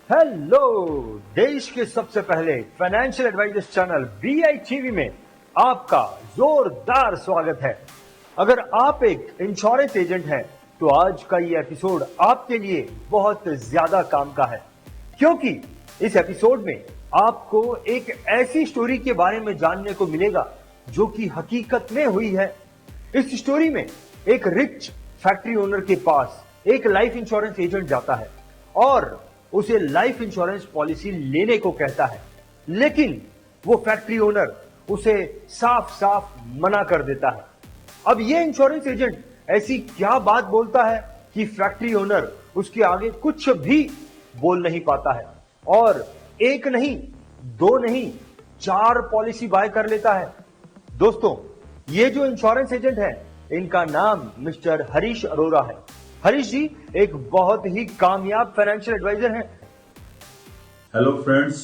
Hello. देश के सबसे पहले फाइनेंशियल एडवाइजर्स चैनल BI में आपका जोरदार स्वागत है। अगर आप एक इंश्योरेंस एजेंट हैं तो आज का ये एपिसोड आपके लिए बहुत ज्यादा काम का है, क्योंकि इस एपिसोड में आपको एक ऐसी स्टोरी के बारे में जानने को मिलेगा जो कि हकीकत में हुई है। इस स्टोरी में एक रिच फैक्ट्री ओनर के पास एक लाइफ इंश्योरेंस एजेंट जाता है और उसे लाइफ इंश्योरेंस पॉलिसी लेने को कहता है, लेकिन वो फैक्ट्री ओनर उसे साफ साफ मना कर देता है। अब ये इंश्योरेंस एजेंट ऐसी क्या बात बोलता है कि फैक्ट्री ओनर उसके आगे कुछ भी बोल नहीं पाता है और एक नहीं, दो नहीं, 4 पॉलिसी बाय कर लेता है। दोस्तों, ये जो इंश्योरेंस एजेंट है, इनका नाम मिस्टर हरीश अरोरा है। हरीश जी एक बहुत ही कामयाब फाइनेंशियल एडवाइजर हैं। हेलो फ्रेंड्स,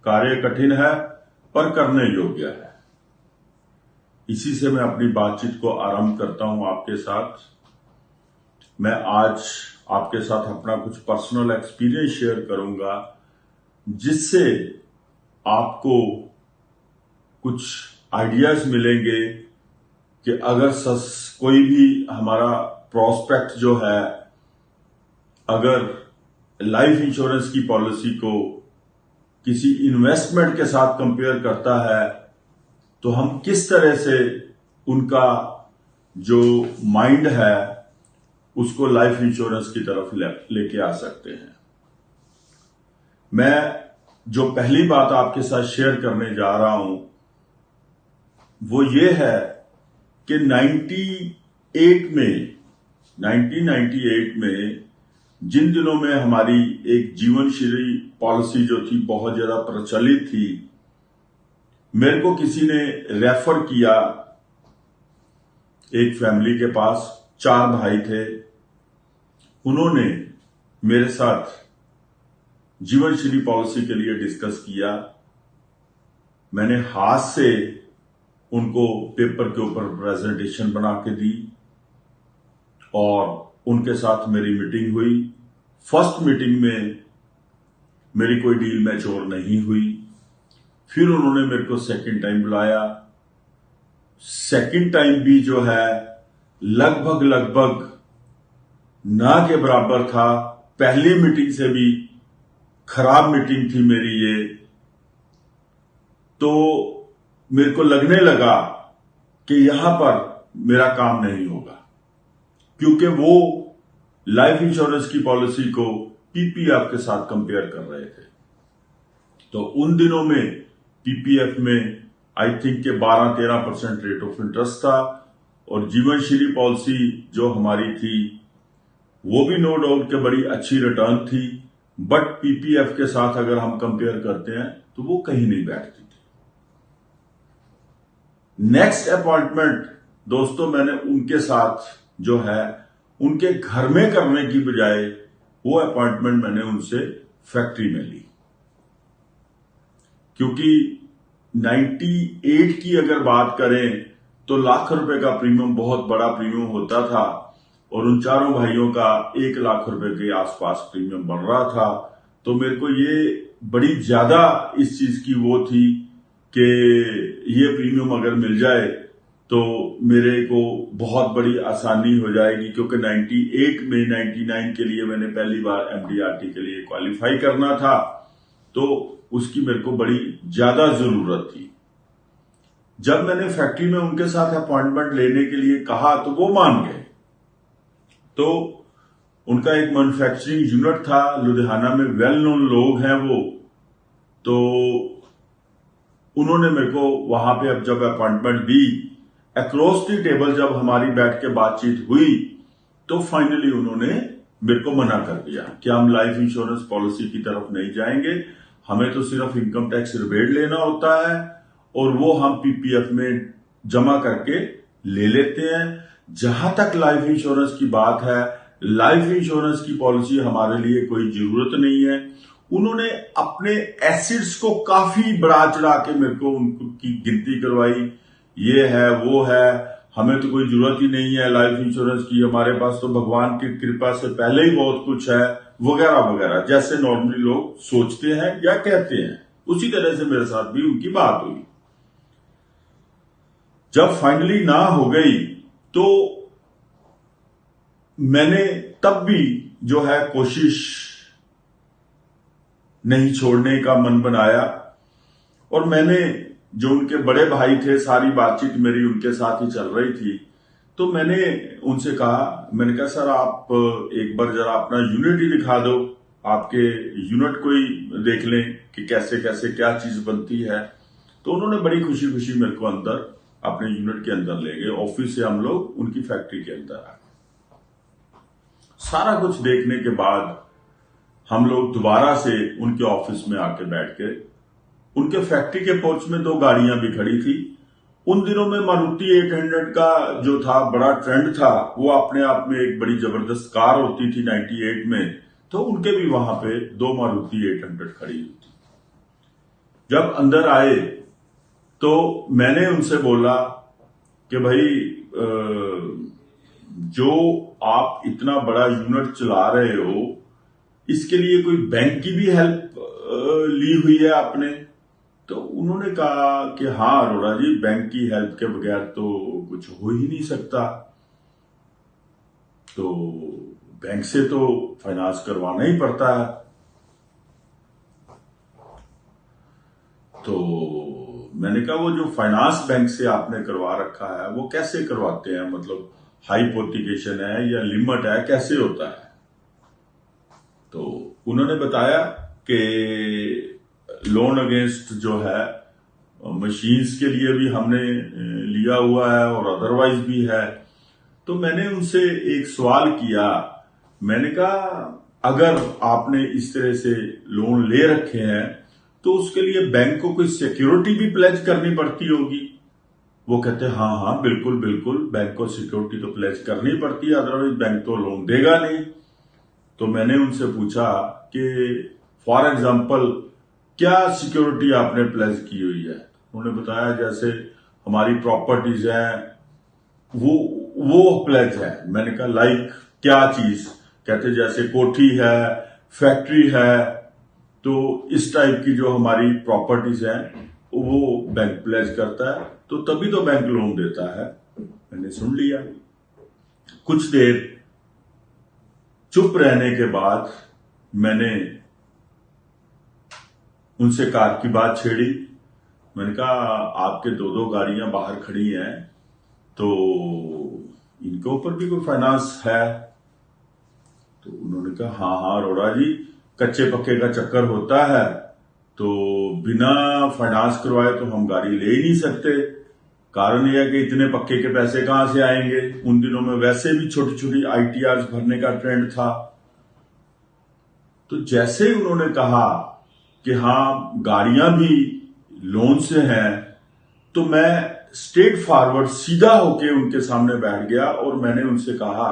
कार्य कठिन है पर करने योग्य है। इसी से मैं अपनी बातचीत को आरंभ करता हूं आपके साथ। मैं आज आपके साथ अपना कुछ पर्सनल एक्सपीरियंस शेयर करूंगा, जिससे आपको कुछ आइडियाज मिलेंगे कि अगर कोई भी हमारा प्रोस्पेक्ट जो है, अगर लाइफ इंश्योरेंस की पॉलिसी को किसी इन्वेस्टमेंट के साथ कंपेयर करता है तो हम किस तरह से उनका जो माइंड है उसको लाइफ इंश्योरेंस की तरफ लेके आ सकते हैं। मैं जो पहली बात आपके साथ शेयर करने जा रहा हूं वो ये है कि 1998 में जिन दिनों में हमारी एक जीवनश्री पॉलिसी जो थी बहुत ज्यादा प्रचलित थी, मेरे को किसी ने रेफर किया। एक फैमिली के पास 4 भाई थे, उन्होंने मेरे साथ जीवनश्री पॉलिसी के लिए डिस्कस किया। मैंने हाथ से उनको पेपर के ऊपर प्रेजेंटेशन बना के दी और उनके साथ मेरी मीटिंग हुई। फर्स्ट मीटिंग में मेरी कोई डील मैच्योर नहीं हुई। फिर उन्होंने मेरे को सेकंड टाइम बुलाया। सेकंड टाइम भी जो है लगभग ना के बराबर था। पहली मीटिंग से भी खराब मीटिंग थी मेरी ये। तो मेरे को लगने लगा कि यहां पर मेरा काम नहीं होगा, क्योंकि वो लाइफ इंश्योरेंस की पॉलिसी को पीपीएफ के साथ कंपेयर कर रहे थे। तो उन दिनों में पीपीएफ में आई थिंक के 12-13% रेट ऑफ इंटरेस्ट था और जीवनश्री पॉलिसी जो हमारी थी वो भी नो डाउट के बड़ी अच्छी रिटर्न थी, बट पीपीएफ के साथ अगर हम कंपेयर करते हैं तो वो कहीं नहीं बैठती थी। नेक्स्ट अपॉइंटमेंट दोस्तों मैंने उनके साथ जो है उनके घर में करने की बजाय वो अपॉइंटमेंट मैंने उनसे फैक्ट्री में ली, क्योंकि 98 की अगर बात करें तो लाख रुपए का प्रीमियम बहुत बड़ा प्रीमियम होता था और उन चारों भाइयों का 1 लाख रुपए के आसपास प्रीमियम बन रहा था। तो मेरे को ये बड़ी ज्यादा इस चीज की वो थी कि ये प्रीमियम अगर मिल जाए तो मेरे को बहुत बड़ी आसानी हो जाएगी, क्योंकि 98 में 99 के लिए मैंने पहली बार MDRT के लिए क्वालिफाई करना था, तो उसकी मेरे को बड़ी ज्यादा जरूरत थी। जब मैंने फैक्ट्री में उनके साथ अपॉइंटमेंट लेने के लिए कहा तो वो मान गए। तो उनका एक मैन्युफैक्चरिंग यूनिट था लुधियाना में, वेल नोन लोग हैं वो। तो उन्होंने मेरे को वहां पे अब जब appointment the, across the table जब हमारी बैठ के बातचीत हुई तो फाइनली उन्होंने मेरे को मना कर दिया कि हम लाइफ इंश्योरेंस पॉलिसी की तरफ नहीं जाएंगे, हमें तो सिर्फ इनकम टैक्स रिबेट लेना होता है और वो हम पीपीएफ में जमा करके ले लेते हैं। जहां तक लाइफ इंश्योरेंस की बात है, लाइफ इंश्योरेंस की पॉलिसी हमारे लिए कोई जरूरत नहीं है। उन्होंने अपने एसिड्स को काफी बढ़ा चढ़ा के मेरे को उनकी गिनती करवाई, ये है वो है, हमें तो कोई जरूरत ही नहीं है लाइफ इंश्योरेंस की, हमारे पास तो भगवान की कृपा से पहले ही बहुत कुछ है, वगैरह वगैरह, जैसे नॉर्मली लोग सोचते हैं या कहते हैं। उसी तरह से मेरे साथ भी उनकी बात हुई। जब फाइनली ना हो गई तो मैंने तब भी जो है कोशिश नहीं छोड़ने का मन बनाया, और मैंने जो उनके बड़े भाई थे, सारी बातचीत मेरी उनके साथ ही चल रही थी, तो मैंने उनसे कहा, मैंने कहा सर आप एक बार जरा अपना यूनिट ही दिखा दो, आपके यूनिट को ही देख लें कि कैसे कैसे क्या चीज बनती है। तो उन्होंने बड़ी खुशी खुशी मेरे को अंदर अपने यूनिट के अंदर ले गए। ऑफिस से हम लोग उनकी फैक्ट्री के अंदर आ गए। सारा कुछ देखने के बाद हम लोग दोबारा से उनके ऑफिस में आके बैठ गए। उनके फैक्ट्री के पोर्च में 2 गाड़ियां भी खड़ी थी। उन दिनों में मारुति 800 का जो था बड़ा ट्रेंड था, वो अपने आप में एक बड़ी जबरदस्त कार होती थी 98 में, तो उनके भी वहां पे 2 मारुति 800 खड़ी हुई थी। जब अंदर आए तो मैंने उनसे बोला कि भाई जो आप इतना बड़ा यूनिट चला रहे हो, इसके लिए कोई बैंक की भी हेल्प ली हुई है आपने? तो उन्होंने कहा कि हाँ अरोड़ा जी, बैंक की हेल्प के बगैर तो कुछ हो ही नहीं सकता, तो बैंक से तो फाइनेंस करवाना ही पड़ता है। तो मैंने कहा वो जो फाइनेंस बैंक से आपने करवा रखा है वो कैसे करवाते हैं, मतलब हाइपोथिकेशन है या लिमिट है, कैसे होता है? तो उन्होंने बताया कि लोन अगेंस्ट जो है मशीन्स के लिए भी हमने लिया हुआ है और अदरवाइज भी है। तो मैंने उनसे एक सवाल किया, मैंने कहा अगर आपने इस तरह से लोन ले रखे हैं तो उसके लिए बैंक को कोई सिक्योरिटी भी प्लेज करनी पड़ती होगी? वो कहते हैं हाँ हाँ बिल्कुल बिल्कुल, बैंक को सिक्योरिटी तो प्लेज करनी पड़ती है, अदरवाइज बैंक तो लोन देगा नहीं। तो मैंने उनसे पूछा कि फॉर एग्जाम्पल क्या सिक्योरिटी आपने प्लेज की हुई है? उन्होंने बताया जैसे हमारी प्रॉपर्टीज है वो प्लेज है। मैंने कहा लाइक क्या चीज? कहते जैसे कोठी है, फैक्ट्री है, तो इस टाइप की जो हमारी प्रॉपर्टीज है वो बैंक प्लेज करता है, तो तभी तो बैंक लोन देता है। मैंने सुन लिया। कुछ देर चुप रहने के बाद मैंने उनसे कार की बात छेड़ी। मैंने कहा आपके 2 गाड़ियां बाहर खड़ी हैं, तो इनके ऊपर भी कोई फाइनेंस है? तो उन्होंने कहा हाँ हाँ अरोड़ा जी, कच्चे पक्के का चक्कर होता है, तो बिना फाइनेंस करवाए तो हम गाड़ी ले ही नहीं सकते। कारण यह है कि इतने पक्के के पैसे कहां से आएंगे? उन दिनों में वैसे भी छोटी छोटी ITRs भरने का ट्रेंड था। तो जैसे ही उन्होंने कहा कि हाँ गाड़ियां भी लोन से हैं, तो मैं स्ट्रेट फॉरवर्ड सीधा होके उनके सामने बैठ गया और मैंने उनसे कहा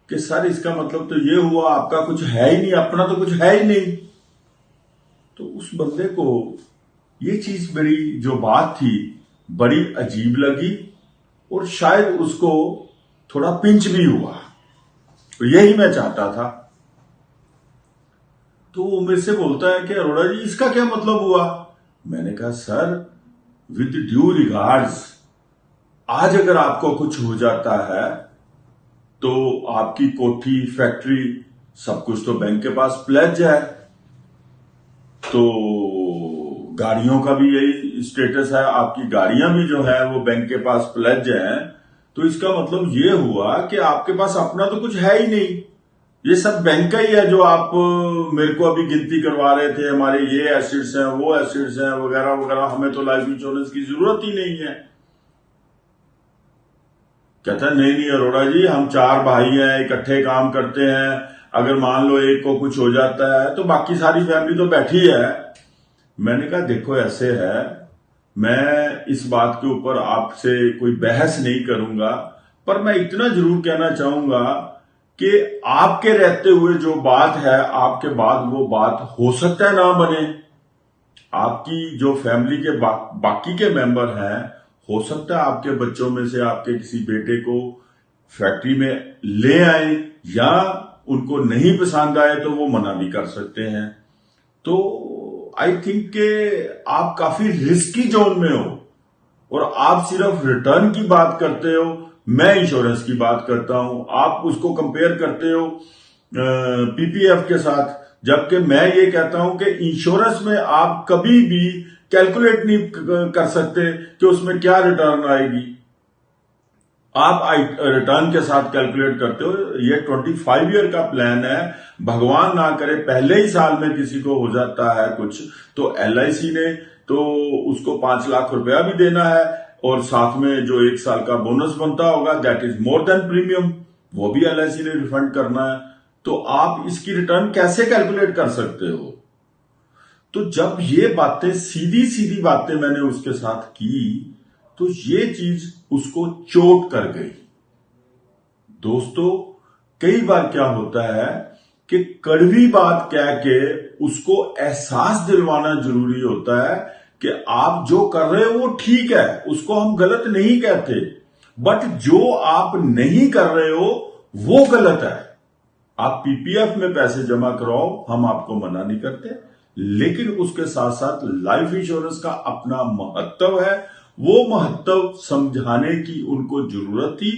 कि सर इसका मतलब तो ये हुआ आपका कुछ है ही नहीं, अपना तो कुछ है ही नहीं। तो उस बंदे को ये चीज मेरी जो बात थी बड़ी अजीब लगी और शायद उसको थोड़ा पिंच भी हुआ, तो यही मैं चाहता था। तो वो मेरे से बोलता है कि अरोड़ा जी इसका क्या मतलब हुआ? मैंने कहा सर विद ड्यू रिगार्ड्स, आज अगर आपको कुछ हो जाता है तो आपकी कोठी फैक्ट्री सब कुछ तो बैंक के पास प्लेज है, तो गाड़ियों का भी यही स्टेटस है, आपकी गाड़ियां भी जो है वो बैंक के पास प्लेज है। तो इसका मतलब ये हुआ कि आपके पास अपना तो कुछ है ही नहीं, ये सब बैंक का ही है जो आप मेरे को अभी गिनती करवा रहे थे, हमारे ये एसेट्स हैं वो एसेट्स हैं वगैरह वगैरह, हमें तो लाइफ इंश्योरेंस की जरूरत ही नहीं है। कहता है नहीं नहीं अरोड़ा जी, हम 4 भाई हैं, इकट्ठे काम करते हैं, अगर मान लो एक को कुछ हो जाता है तो बाकी सारी फैमिली तो बैठी है। मैंने कहा देखो ऐसे है, मैं इस बात के ऊपर आपसे कोई बहस नहीं करूंगा, पर मैं इतना जरूर कहना चाहूंगा कि आपके रहते हुए जो बात है, आपके बाद वो बात हो सकता है ना बने। आपकी जो फैमिली के बाकी के मेंबर हैं हो सकता है आपके बच्चों में से आपके किसी बेटे को फैक्ट्री में ले आए या उनको नहीं पसंद आए तो वो मना भी कर सकते हैं। तो आई थिंक के आप काफी रिस्की जोन में हो और आप सिर्फ रिटर्न की बात करते हो, मैं इंश्योरेंस की बात करता हूं। आप उसको कंपेयर करते हो पीपीएफ के साथ, जबकि मैं ये कहता हूं कि इंश्योरेंस में आप कभी भी कैलकुलेट नहीं कर सकते कि उसमें क्या रिटर्न आएगी। आप रिटर्न के साथ कैलकुलेट करते हो। ये 25 ईयर का प्लान है, भगवान ना करे पहले ही साल में किसी को हो जाता है कुछ, तो एलआईसी ने तो उसको 5 लाख रुपया भी देना है और साथ में जो 1 साल का बोनस बनता होगा that is more than premium, वो भी एलआईसी ने रिफंड करना है। तो आप इसकी रिटर्न कैसे कैलकुलेट कर सकते हो? तो जब ये बातें सीधी सीधी बातें मैंने उसके साथ की तो ये चीज उसको चोट कर गई। दोस्तों, कई बार क्या होता है कि कड़वी बात कह के उसको एहसास दिलवाना जरूरी होता है कि आप जो कर रहे हो वो ठीक है, उसको हम गलत नहीं कहते, बट जो आप नहीं कर रहे हो वो गलत है। आप पीपीएफ में पैसे जमा कराओ, हम आपको मना नहीं करते, लेकिन उसके साथ साथ लाइफ इंश्योरेंस का अपना महत्व है। वो महत्व समझाने की उनको जरूरत थी।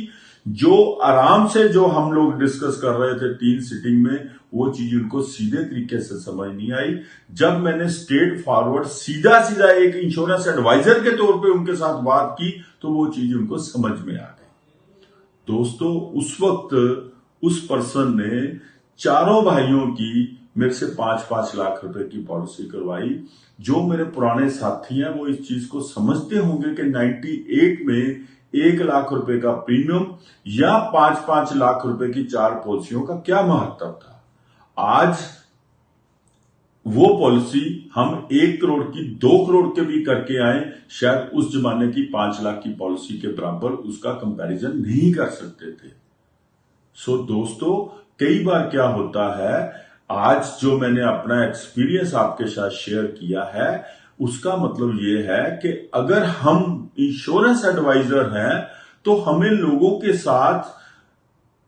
जो आराम से जो हम लोग डिस्कस कर रहे थे 3 सीटिंग में, वो चीज उनको सीधे तरीके से समझ नहीं आई। जब मैंने स्ट्रेट फॉरवर्ड सीधा सीधा एक इंश्योरेंस एडवाइजर के तौर पे उनके साथ बात की तो वो चीज उनको समझ में आ गई। दोस्तों, उस वक्त उस पर्सन ने चारों भाइयों की मेरे से 5-5 लाख रुपए की पॉलिसी करवाई। जो मेरे पुराने साथी हैं वो इस चीज को समझते होंगे कि 98 में 1 लाख रुपए का प्रीमियम या 5-5 लाख रुपए की 4 पॉलिसियों का क्या महत्व था। आज वो पॉलिसी हम 1 करोड़ की 2 करोड़ के भी करके आए, शायद उस जमाने की 5 लाख की पॉलिसी के बराबर उसका कंपैरिजन नहीं कर सकते थे। सो दोस्तों, कई बार क्या होता है, आज जो मैंने अपना एक्सपीरियंस आपके साथ शेयर किया है उसका मतलब ये है कि अगर हम इंश्योरेंस एडवाइजर हैं तो हमें लोगों के साथ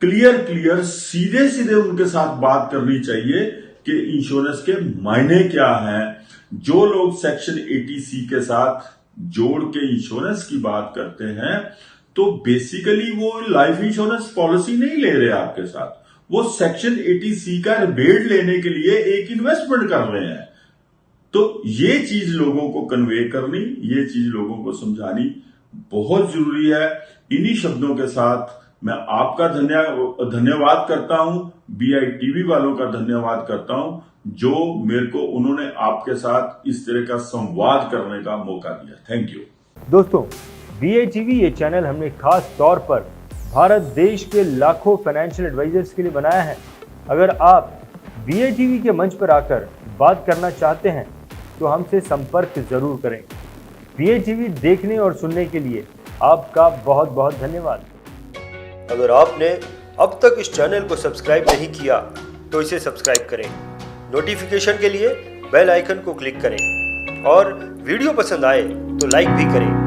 क्लियर सीधे सीधे उनके साथ बात करनी चाहिए कि इंश्योरेंस के मायने क्या हैं। जो लोग सेक्शन 80C के साथ जोड़ के इंश्योरेंस की बात करते हैं तो बेसिकली वो लाइफ इंश्योरेंस पॉलिसी नहीं ले रहे आपके साथ, वो सेक्शन 80C का रिबेट लेने के लिए एक इन्वेस्टमेंट कर रहे हैं। तो ये चीज लोगों को कन्वे करनी, ये चीज लोगों को समझानी बहुत जरूरी है। इन्हीं शब्दों के साथ मैं आपका धन्यवाद करता हूं, BITV वालों का धन्यवाद करता हूं जो मेरे को उन्होंने आपके साथ इस तरह का संवाद करने का मौका दिया। Thank you. दोस्तों, BITV ये चैनल हमने खास तौर पर भारत देश के लाखों फाइनेंशियल एडवाइजर्स के लिए बनाया है। अगर आप BITV के मंच पर आकर बात करना चाहते हैं तो हमसे संपर्क जरूर करें। BITV देखने और सुनने के लिए आपका बहुत बहुत धन्यवाद। अगर आपने अब तक इस चैनल को सब्सक्राइब नहीं किया तो इसे सब्सक्राइब करें, नोटिफिकेशन के लिए बेल आइकन को क्लिक करें और वीडियो पसंद आए तो लाइक भी करें।